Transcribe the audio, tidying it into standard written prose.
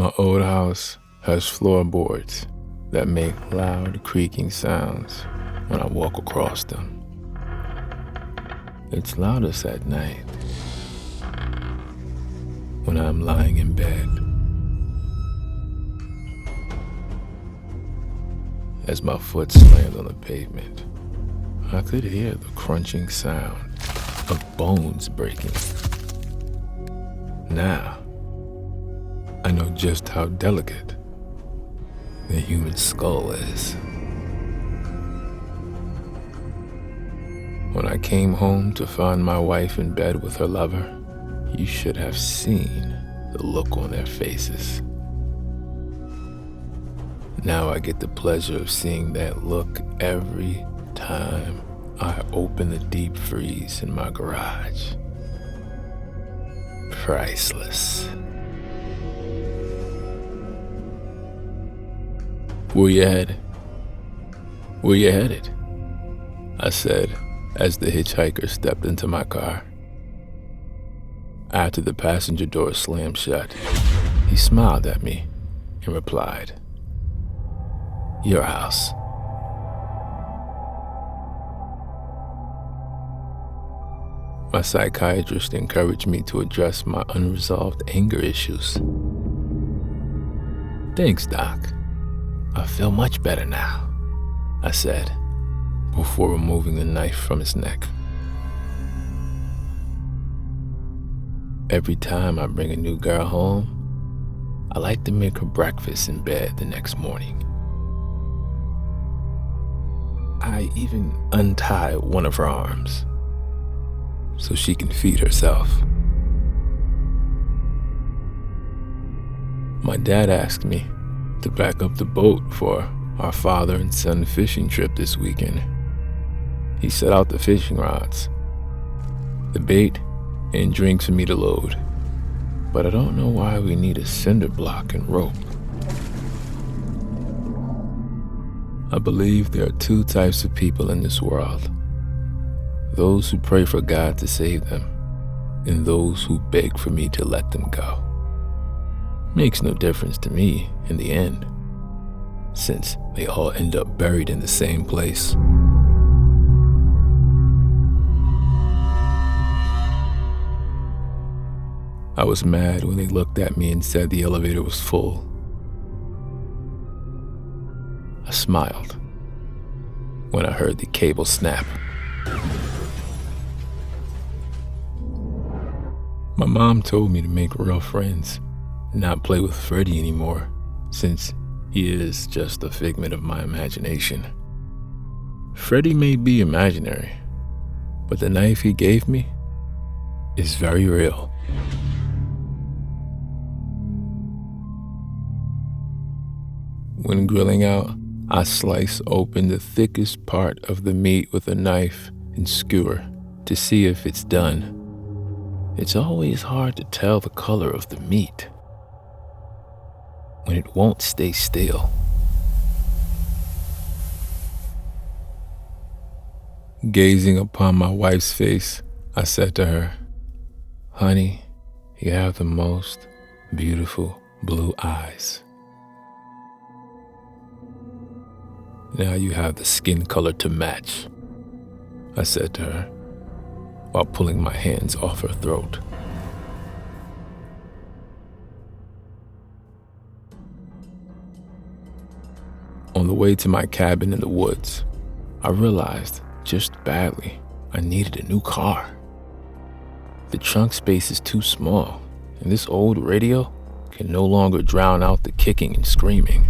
My old house has floorboards that make loud creaking sounds when I walk across them. It's loudest at night when I'm lying in bed. As my foot slammed on the pavement, I could hear the crunching sound of bones breaking. Now, I know just how delicate the human skull is. When I came home to find my wife in bed with her lover, you should have seen the look on their faces. Now I get the pleasure of seeing that look every time I open the deep freeze in my garage. Priceless. Where you headed? Where you headed? I said as the hitchhiker stepped into my car. After the passenger door slammed shut, he smiled at me and replied, "Your house." My psychiatrist encouraged me to address my unresolved anger issues. "Thanks, Doc. I feel much better now," I said, before removing the knife from his neck. Every time I bring a new girl home, I like to make her breakfast in bed the next morning. I even untie one of her arms so she can feed herself. My dad asked me to back up the boat for our father and son fishing trip this weekend. He set out the fishing rods, the bait, and drinks for me to load. But I don't know why we need a cinder block and rope. I believe there are two types of people in this world: those who pray for God to save them, and those who beg for me to let them go. Makes no difference to me in the end, since they all end up buried in the same place. I was mad when they looked at me and said the elevator was full. I smiled when I heard the cable snap. My mom told me to make real friends and not play with Freddie anymore, since he is just a figment of my imagination. Freddie may be imaginary, but the knife he gave me is very real. When grilling out, I slice open the thickest part of the meat with a knife and skewer to see if it's done. It's always hard to tell the color of the meat when it won't stay still. Gazing upon my wife's face, I said to her, "Honey, you have the most beautiful blue eyes. Now you have the skin color to match," I said to her, while pulling my hands off her throat. On the way to my cabin in the woods, I realized just badly I needed a new car. The trunk space is too small, and this old radio can no longer drown out the kicking and screaming.